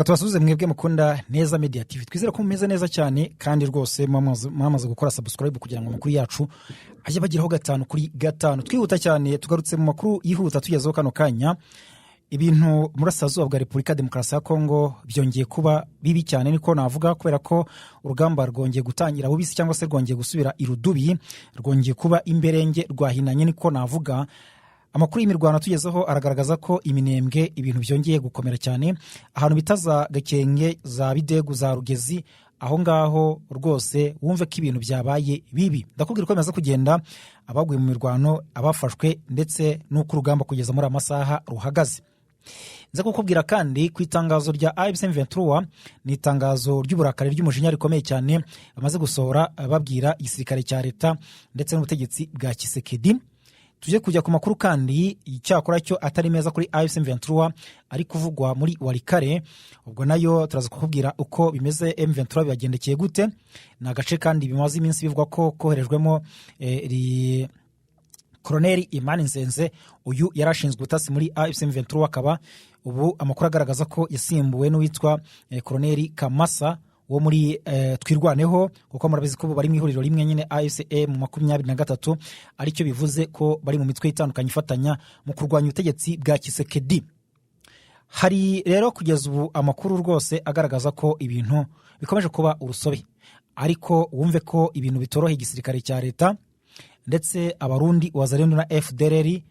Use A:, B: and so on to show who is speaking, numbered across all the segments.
A: reka tubasubize mwebwe mukunda Neza Media TV. Twizera ko mumeze neza cyane kandi rwose mwamaze gukora subscribe kugira ngo amakuru yacu ajye bagiraho 5 kuri 5. Twihuta cyane tugarutse mu makuru yihuta tugezeho kano kanya. Ibintu murasazuba bwa Repubulika Demokarasi ya Kongo byongeye kuba bibi cyane niko navuga, kubera ko urugamba rwongeye gutangira bubisi cyangwa se rwongeye gusubira irudubi, rwongeye kuba imberenge rwahinanye niko navuga. Amakuru y'imirwano tugezeho aragaragaza ko iminembwe ibintu byongeye gukomera cyane ahantu bitaza Gakenge za Bidegu za Rugezi, aho ngaho rwose wumve ko ibintu byabaye bibi. Ndakubwira ko bimaze kugenda abaguye mu mirwano, abafashwe ndetse n'uko urugamba kugeza muri amasaha ruhagaze. Nza kukubwira kandi ku itangazo rya AFC/M23, ni itangazo ry'uburakari ry'umujinya rikomeye cyane bamaze gusohora babwira igisirikare cya leta ndetse n'ubutegetsi bwa Kisekedi. Tuje kujya ku makuru kandi icyakora cyo atari meza kuri AFC/M23 ari kuvugwa muri Warikare, ubwo nayo turaza kukubwira uko bimeze. M23 byagendekeye gute, na gace kandi bimaze iminsi bivugwa ko koherejwemo Colonel Imani Nzenze, uyu yarashinzwe ubutasi muri AFC/M23, akaba ubu amakuru agaragaza ko yasimbuwe n'uwitwa Colonel Kamasa wo muri Twirwaneho, kuko murabizi ko bari mu ihuriro rimwe nyine AFC/M23, aricyo bivuze ko bari mu mitwe itandukanye ifatanya mu kurwanya ubutegetsi bwa Kisekedi. Hari rero kugeza ubu amakuru rwose agaragaza ko ibintu bikomeje kuba urusobe, ariko wumve ko ibintu bitoroheye igisirikare cya leta ndetse abarundi wazarendo na FDLR.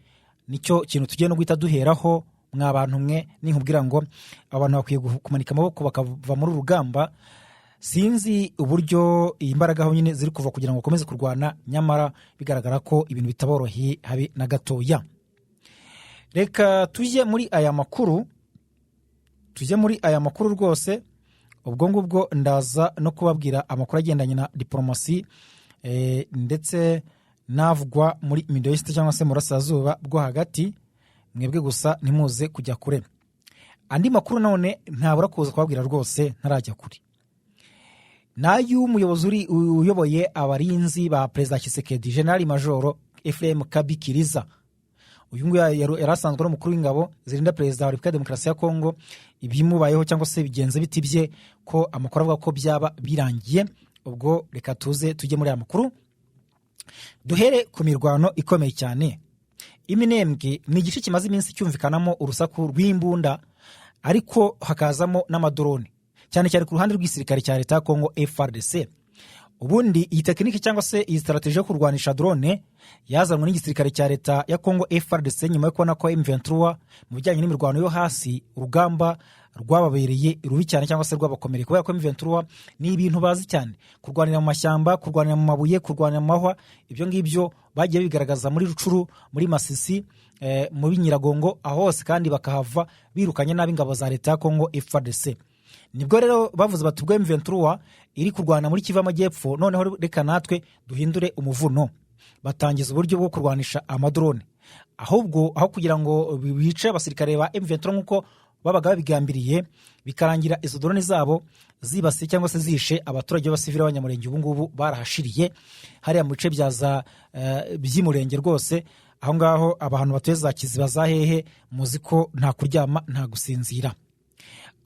A: Nicyo kintu tugiye no guhita duheraho mwabantu mwe, ninkubwira ngo abantu bakwiye kumanika amaboko bakava muri urugamba. Sinzi uburyo imbaraga aho nyine ziri kuva kugira ngo bakomeze kurwana, nyamara bigaragara ko ibintu bitaboroheye habe na gatoya. Reka tujye muri aya makuru rwose. Ubwo ngubwo ndaza no kubabwira amakuru agendanye na diplomasi ndetse navugwa muri Middle East cyangwa se murasazuba bwo hagati. Mwebwe gusa ntimuze kujya kure. Andi makuru none ntabura kuza kubabwira rwose ntarajya kure. Nayu umuyobozi uyoboye abarinzi ba Perezida Kisekedi, General Major Ephraim Kabikiriza, uyu nguyu yarasanzwe n'umukuru w'ingabo zirinda Perezida wa Repubulika Demokarasi ya Kongo, ibimubayeho cyangwa se bigenze bitibye ko amakuru avuga ko byaba birangiye. Ubwo reka tuze tujye muri aya makuru. Duhere ku mirwano ikomeye cyane. Iminembwe ni igice kimaze iminsi cyumvikanamo urusaku rw'imbunda, ariko hakazamo n'amadrone, cyane cyane ku ruhande rw'igisirikare cya leta ya Kongo FARDC. Ubundi iyi tekiniki cyangwa se iyi strategy yo kurwanisha drone yazanwe n'igisirikare cya leta ya Kongo FARDC nyuma yo kubona ko M23 mu bijyanye n'imirwano yo hasi urugamba rwababereye rubi cyane cyangwa se rwabakomereye, kubera ko M23 ni ibintu bazi cyane, kurwanira mu mashyamba, kurwanira mu mabuye, kurwanira mu mahwa. Ibyo ngibyo bagiye bigaragaza muri Rucuru, muri Masisi, muri Nyiragongo, aho hose kandi bakahava birukanye nabi ingabo za leta ya Kongo FARDC. Nibwo rero bavuze bati ubwo M23 iri kurwana muri Kivu Amajyepfo, noneho reka natwe duhindure umuvuno. Batangiza uburyo bwo kurwanisha amadrone, ahubwo aho kugira ngo bice abasirikare ba M23 nkuko babaga babigambiriye, bikarangira izo drone zabo zibase cyangwa se zishe abaturage b'abasivile b'abanyamurenge. Ubu ngubu barahashiriye hariya mu bice byaza by'imurenge rwose, aho ngaho abantu batuye za Kiziba za hehe, muzi ko nta kuryama nta gusinzira.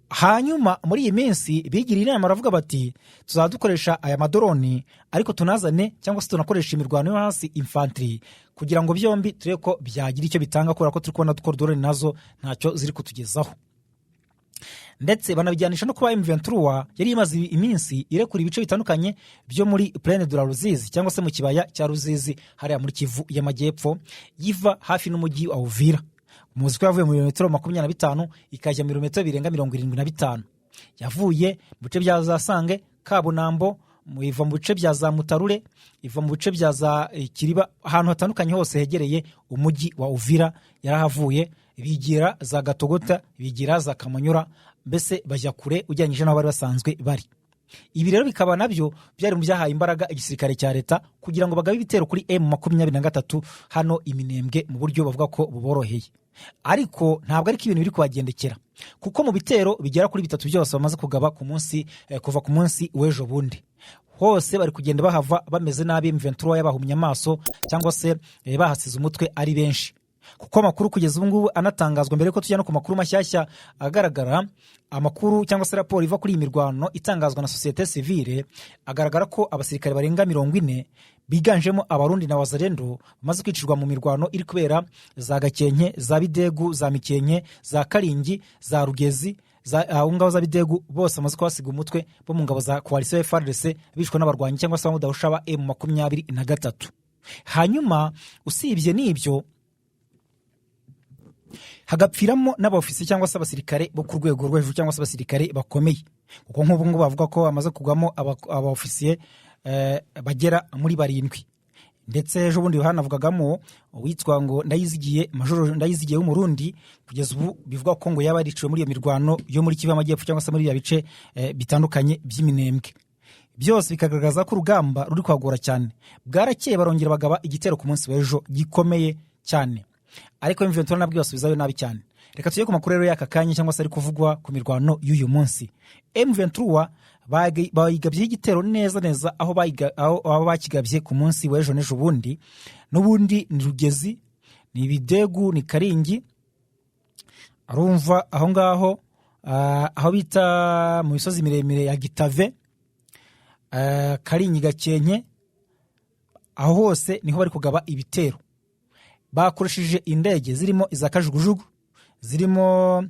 A: Hanyuma muri iyi minsi bigira inama, baravuga bati tuzadukoresha aya madrone, ariko tunazane cyangwa se tunakoresha imirwano yo hasi infantry, kugira ngo byombi turebe ko byagira icyo bitanga, kubera ko turi kubona dukora drone nazo ntacyo ziri kutugezaho. Ndetse banabijyanisha no kuba M23 yari imaze iminsi irekura ibice bitandukanye byo muri Plaine de la Ruzizi cyangwa se mu kibaya cya Ruzizi hariya muri Kivu y'Amajyepfo, yiva hafi n'umujyi wa Uvira. Muzi ko yavuye mu birometero 25 ikajya mu birometero birenga 75. Yavuye mu bice bya za Sange, Kabunambo, iva mu bice bya za Mutarure, iva mu bice bya za Kiriba, ahantu hatandukanye hose hegereye umujyi wa Uvira yarahavuye, bigira za Gatogota, bigira za Kamanyura, mbese bajya kure ujyanyije n'abo bari basanzwe bari. Ibi rero bikaba nabyo byari mu byahaye imbaraga igisirikare cya leta kugira ngo bagabe ibitero kuri M23 hano iminembwe mu buryo bavuga ko buboroheye. Ariko ntabwo ariko ibintu biri kubagendekera, kuko mu bitero bigera kuri 3 byose bamaze kugaba ku munsi kuva ku munsi w'ejo bundi, hose bari kugenda bahava bameze nabi. M23 yabahumye amaso cyangwa se bahasize umutwe ari benshi. kuko amakuru kugeza ubu ngubu anatangazwa mbere ko tujya no ku makuru mashyashya agaragara, amakuru cyangwa se raporo iva kuri iyi mirwano itangazwa na sosiyete sivile, agaragara ko abasirikare barenga 40 biganjemo abarundi na wazalendo bamaze kwicirwa mu mirwano iri kubera za Gakenke, za Bidegu, za Mikenke, za Karingi, za Rugezi, aho ngabo za Bidegu bose bamaze kubasiga umutwe bo mu ngabo za coalition FARDC bishwe n'abarwanyi cyangwa se abamudahusha ba M23. Hanyuma usibye n'ibyo hagapfiramo n'abaofisi cyangwa se abasirikare bo ku rwego rwo hejuru cyangwa se abasirikare bakomeye, kuko nk'ubu ngo bavuga ko bamaze kugwamo abaofisiye bagera muri 7. Ndetse ejo bundi Yohana avugagamo witwa ngo Ndayizigiye, Majoro Ndayizigiye w'umurundi, kugeza ubu bivuga ko ngo yaba yariciwe muri iyo mirwano yo muri Kivu y'Amajyepfo cyangwa se muri ya bice bitandukanye by'iminembwe. Byose bikagaragaza ko urugamba ruri kwagora cyane. Bwarakeye barongera bagaba igitero ku munsi w'ejo gikomeye cyane, ariko M23 nabwo basubizayo nabi cyane. Reka tujye ku makuru rero y'aka kanya cyangwa se ari kuvugwa ku mirwano y'uyu munsi. M23 bayigabye igitero neza aho bakigabye ku munsi w'ejo n'ejo bundi, n'ubundi ni Rugezi, ni Bidegu, ni Karingi, arumva aho ngaho aho bita mu misozi miremire ya Gitave, Karingi, Gakenke, aho hose niho bari kugaba ibitero. Bakoresheje indege zirimo iza kajugujugu, zirimo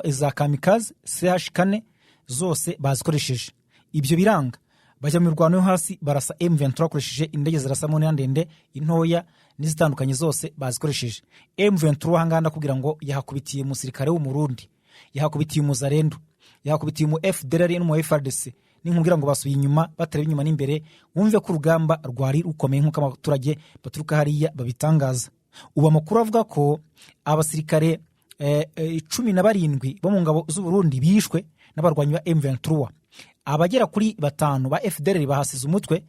A: iza kamikaze CH4, zose bazikoresheje. Ibyo biranga bajya mu mirwano yo hasi barasa M23 akoresheje indege zirasa mu ndende, intoya n'izitandukanye zose bazikoresheje. M23 hangana kugira ngo yahakubitiye umusirikare w'umurundi, yahakubitiye umuzarendo, yahakubitiye mu FDLR no mu FARDC, ninkubwira ngo basubiye inyuma batari inyuma n'imbere. Wumve ko urugamba rwari rukomeye nk'uko abaturage baturuka hariya babitangaza. Ubu amakuru avuga ko abasirikare 17 bo mu ngabo z'u Burundi bishwe n'abarwanyi ba M23, abagera kuri 5 ba FDLR bahasize umutwe,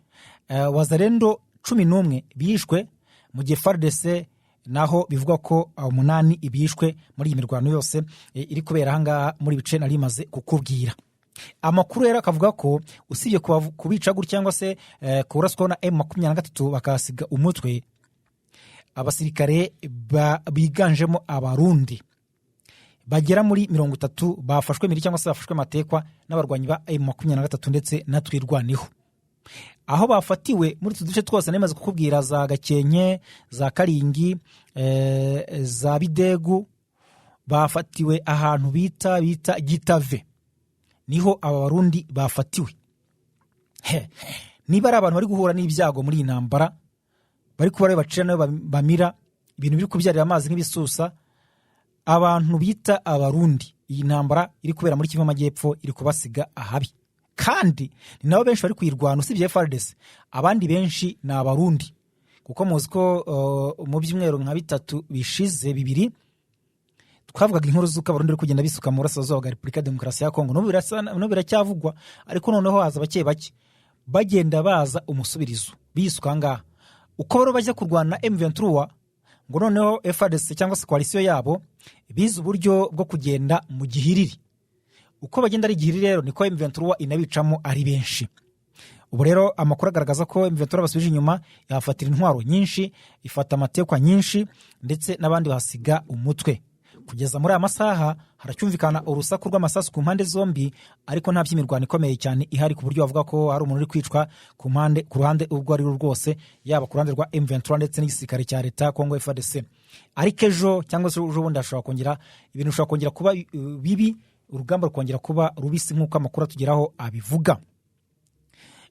A: wazalendo 11 bishwe, mu gihe FARDC naho bivuga ko 8 ibishwe muri iyi mirwano yose iri kubera hanga muri bice nari maze kukubwira. Amakuru rero akavuga ko usibye kubica gutya cyangwa se kuraswa na M23 bakasiga umutwe, abasirikare biganjemo abarundi bagera muri 30 bafashwe miri cyangwa se bafashwe matekwa n'abarwanyi ba M23 ndetse na twirwaneho. Aho bafatiwe muri tuduce twose nemaze kukubwira za Gakenke, za Karingi, za Bidegu, bafatiwe ahantu bita Gitave, niho aba barundi bafatiwe. Niba ari abantu bari guhura n'ibyago muri intambara, bari kuba bacira nayo bamira ibintu biri kubyarira amazi nk'ibisusa, abantu bita abarundi, iyi ntambara iri kubera muri Kivu y'Amajyepfo iri kubasiga ahabi. Kandi ni nabo benshi bari kwirwana, usibye FARDC abandi benshi ni abarundi, kuko muzi ko mu byumweru nka 3 bishize 2 twavugaga inkuru z'uko abarundi bari kugenda bisuka mu burasirazuba bwa Repubulika Demokarasi ya Kongo. No biracyavugwa, ariko noneho haza bake bagenda baza umusubirizo bisuka ngaha. Uko baro bajya kurwana M23, ngo noneho FARDC cyangwa se coalition yabo biza uburyo bwo kugenda mu gihiriri. Uko bagenda ari gihiriri rero niko M23 inabicamo ari benshi. Ubu rero amakuru agaragaza ko M23 basubije inyuma, yafatira intwaro nyinshi, ifata amatekwa nyinshi, ndetse n'abandi bahasiga umutwe. Kugeza muri aya masaha haracyumvikana urusaku rw'amasasu ku mpande zombi, ariko nta by'imirwano ikomeye cyane ihari ku buryo bavuga ko hari umuntu uri kwicwa ku ruhande ubwo ari rwose, yaba ku ruhande rwa M23 ndetse n'igisirikare cya leta Kongo FARDC. Ariko ejo cyangwa se ejo bundi hashobora kongera ibintu, bishobora kongera kuba bibi, urugamba rukongera kuba rubisi nk'uko amakuru atugeraho abivuga.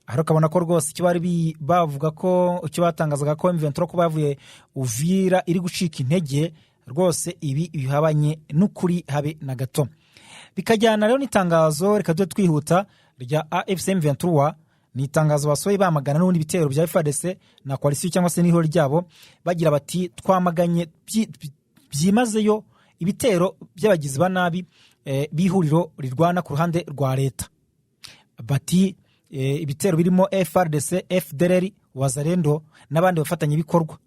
A: Aho kabona ko rwose icyo bari bavuga ko icyo batangazaga ko M23 ko bavuye Uvira iri gucika intege, rwose ibi bihabanye n'ukuri habe na gato. Bikajyana rero n'itangazo, reka dute twihuta, rya AFC M23, ni itangazo basohoye bamagana n'ubundi bitero bya FARDC na coalition cyangwa se n'ihoro ryabo, bagira bati twamaganye byimazeyo ibitero by'abagizi ba nabi bihuriro rirwana ku ruhande rwa leta. Bati ibitero birimo FARDC, FDLR, wazalendo n'abandi bafatanye bikorwa,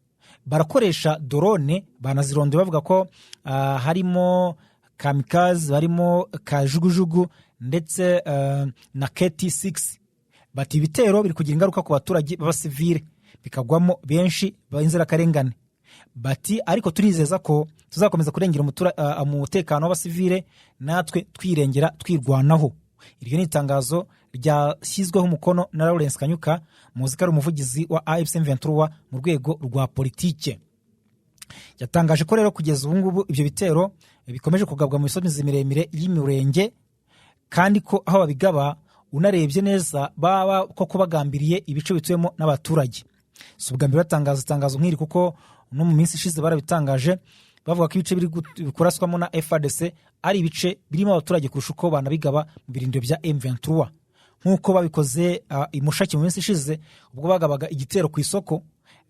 A: barakoresha drone, banazironde bavuga ko harimo kamikaze, harimo kajugujugu ndetse na KT6. Bati ibitero biri kugira ingaruka ku baturage b'abasivile, bikagwamo benshi b'inzirakarengane. bati ariko turizeza ko tuzakomeza kurengera umutekano w'abasivile natwe twirengera twirwanaho. Iryo ni itangazo ryashyizweho umukono na Lawrence Kanyuka, muzi ko ari umuvugizi wa AFC M23 mu rwego rwa politike. Yatangaje ko rero kugeza ubu ngubu ibyo bitero bikomeje kugabwa mu misozi miremire y'imurenge, kandi ko aho babigaba unarebye neza baba koko bagambiriye ibice bituyemo n'abaturage. Si ubwa mbere batangaza itangazo nk'iri, kuko no mu minsi ishize barabitangaje bavuga ko ibice biri kuraswamo na FARDC ari ibice birimo abaturage kurusha uko banabigaba mu birindiro bya M23, nk'uko babikoze imushaki mu minsi ishize ubwo bagabaga igitero ku isoko.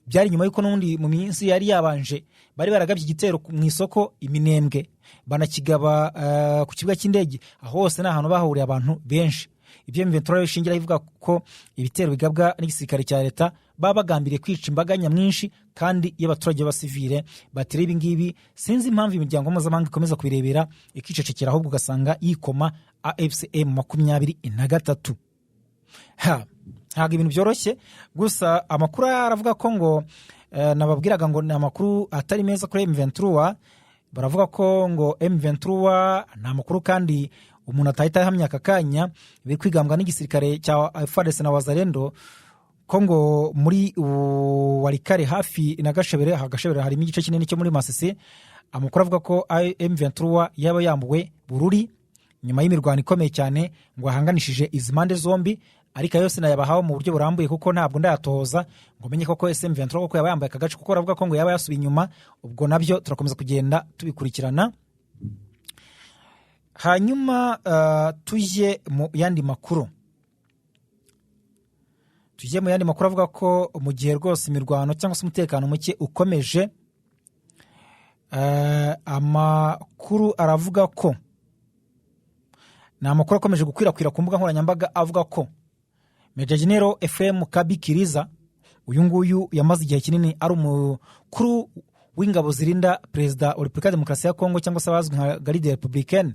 A: Byari nyuma y'uko n'undi mu minsi yari yabanje bari baragabye igitero mu isoko Iminembwe, banakigaba ku kibuga cy'indege. Aho hose ni ahantu bahuriye abantu benshi. Ibyo M23 bishingira ivuga ko ibitero bigabwa n'igisirikare cya leta baba bagambiriye kwica imbaga nyamwinshi kandi y'abaturage b'abasivile. Batire ibi ngibi sinzi impamvu imiryango mpuzamahanga ikomeza kubirebera ikicecekera, ahubwo ugasanga yikoma AFCM 23. Ntabwo ibintu byoroshye. Gusa amakuru aravuga ko ngo nababwiraga ngo ni amakuru atari meza kuri M23. Baravuga ko ngo M23 nta makuru kandi umuntu atahita ahamya aka kanya biri kwigambwa n'igisirikare cya FARDC na Wazalendo, ko ngo muri Warikare hafi na Gashebere harimo igice kinini cyo muri Masisi. Amakuru avuga ko M23 yaba yambuwe Bururi nyuma y'imirwano ikomeye cyane ngo ahanganishije izi mpande zombi, ariko yose nayabahawe mu buryo burambuye kuko ntabwo ndayatoza ngo menye koko M23 koko yaba yambaye akagace, kuko aravuga ko ngo yaba yasubiye inyuma. Ubwo nabyo turakomeza kugenda tubikurikirana. Hanyuma tujye mu yandi makuru. Avuga ko mu gihe rwose imirwano cyangwa se umutekano muke ukomeje, amakuru aravuga ko ni amakuru akomeje gukwirakwira ku mbuga nkoranyambaga avuga ko Major General Ephraim Kabikiriza, uyu nguyu yamaze igihe kinini ari umukuru w'ingabo zirinda Perezida wa Repubulika ya Demokarasi ya Kongo cyangwa se abazwi nka Garde Républicaine,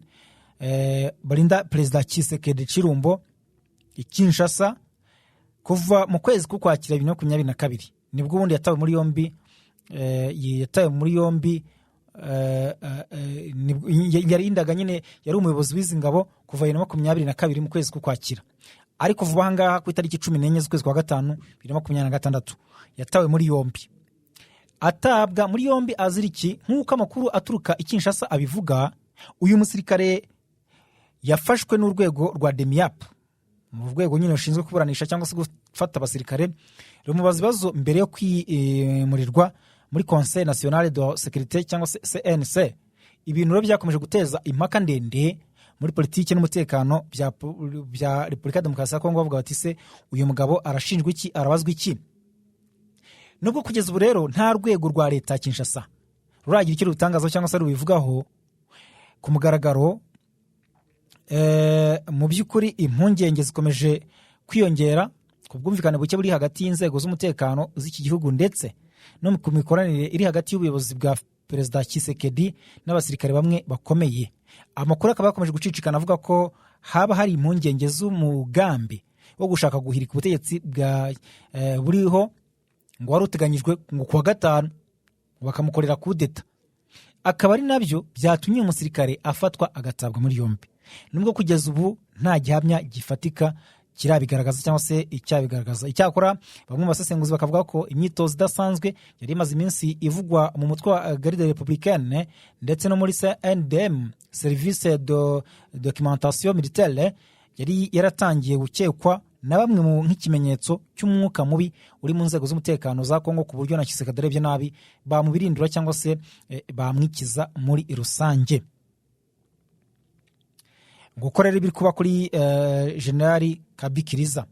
A: barinda Perezida Tshisekedi Chilombo i Kinshasa kuva mu kwezi k'Ukwakira 2022. Nibwo ubundi yatawe muri yombi yarindaga nyine, yari umuyobozi w'izi ngabo kuva 2022 mu kwezi k'Ukwakira. Ariko vuba ahangaha ku itariki 14 z'ukwezi kwa gatanu 2026 yatawe muri yombi. Atabwa muri yombi aziriki nk'uko amakuru aturuka i Kinshasa abivuga. Uyu musirikare yafashwe n'urwego rwa DEMIAP, mu rwego nyine rushinzwe kuburanisha cyangwa se gufata abasirikare, rumubaza ibibazo mbere yo kwimurirwa muri Conseil National de Sécurité cyangwa se CNC. Ibintu rero byakomeje guteza impaka ndende muri politiki n'umutekano bya Repubulika ya Demokarasi ya Kongo. Bavuga bati se uyu mugabo arashinjwa iki, arabazwa iki? Nubwo kugeza ubu rero nta rwego rwa leta Kinshasa ruragira icyo rutangaza cyangwa se rubivugaho ku mugaragaro, mu by'ukuri impungenge zikomeje kwiyongera ku bwumvikane buke buri hagati y'inzego z'umutekano z'iki gihugu ndetse no ku mikoranire iri hagati y'ubuyobozi bwa Perezida Tshisekedi n'abasirikare bamwe bakomeye. Amakuru akaba yakomeje gucicikana avuga ko haba hari impungenge z'umugambi wo gushaka guhirika ubutegetsi bwa buriho ngo wari uteganyijwe ngo kuwa gatanu bakamukorera kudeta. Akaba ari nabyo byatumye umusirikare afatwa agatabwa muri yombi, nubwo kugeza ubu nta gihamya gifatika kirabigaragaza cyangwa se icyabigaragaza. Icyakora bamwe mu basesenguzi bakavuga ko imyitozo idasanzwe yari imaze iminsi ivugwa mu mutwe wa Garde Républicaine ndetse no muri CNDM, Service de Documentation Militaire, yari yaratangiye gukekwa na bamwe mu nk'ikimenyetso cy'umwuka mubi uri mu nzego z'umutekano za Kongo, ku buryo na Tshisekedi arebye nabi bamubirindura cyangwa se bamwikiza muri rusange. Gukorera ibiri kuba kuri General Kabikiriza,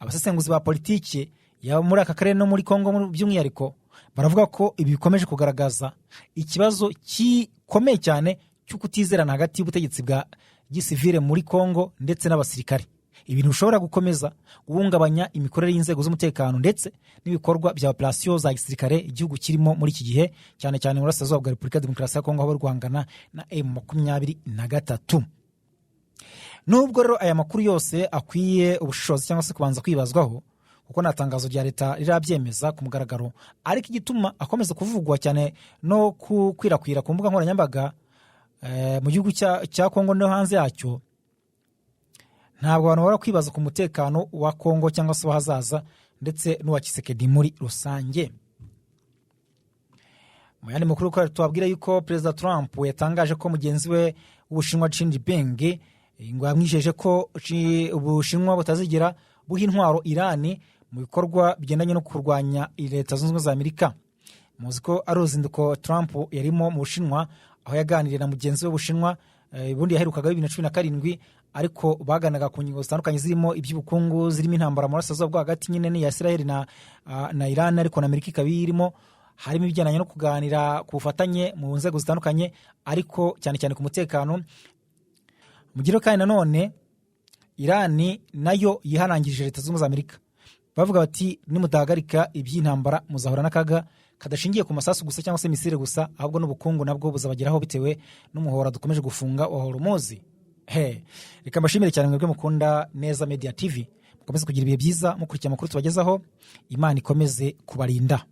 A: abasesenguzi ba politiki ya muri aka karere no muri Kongo by'umwihariko baravuga ko ibi bikomeje kugaragaza ikibazo gikomeye cyane cyo kutizerana hagati y'ubutegetsi bwa gisivile muri Kongo ndetse n'abasirikare. Ibintu bishobora gukomeza guhungabanya imikorere y'inzego z'umutekano ndetse n'ibikorwa bya operation za gisirikare igihugu kirimo muri iki gihe, cyane cyane mu burasirazuba bwa Repubulika ya Demokarasi ya Kongo aho barwangana na M23. Nubwo rero aya makuru yose akwiye ubushishozi cyangwa se kubanza kwibazwaho, kuko nta tangazo rya leta rirabyemeza ku mugaragaro. Ariko igituma akomeza kuvugwa cyane no gukwirakwira ku mbuga nkoranyambaga mu gihugu cya Kongo no hanze yacyo, ntabwo abantu bara kwibaza ku mutekano wa Kongo cyangwa se wahazaza ndetse n'uwa Tshisekedi muri rusange. Mu yandi makuru ko tubabwira yuko Perezida Trump yatangaje ko mugenzi we w'Ubushinwa Xi Jinping ngo yamwijeje ko Ubushinwa butazigera buha intwaro Irani mu bikorwa bigendanye no kurwanya Leta Zunze Ubumwe za Amerika. Muzi ko ari uruzinduko Trump yarimo mu Bushinwa, aho yaganiriye na mugenzi we w'Ubushinwa ubundi yaherukaga 2017, ariko baganaga ku ngingo zitandukanye zirimo iby'ubukungu, zirimo intambara mu burasirazuba bwo hagati nyine ni ya Israel na Iran, ariko na Amerika ikaba irimo, harimo ibijyanye no kuganira ku bufatanye mu nzego zitandukanye, ariko cyane cyane ku mutekano. Mugiro kandi nanone Irani nayo yihanangirije Leta Zunze Ubumwe za Amerika, bavuga bati nimutahagarika iby'intambara muzahura n'akaga kadashingiye ku masasu gusa cyangwa se misile gusa, ahubwo n'ubukungu nabwo buzabageraho bitewe n'umuhora dukomeje gufunga wa Hormuz. Reka mbashimire cyane mwebwe mukunda Neza Media TV, mukomeze kugira ibihe byiza mukurikira amakuru tubagezaho. Imana ikomeze kubarinda.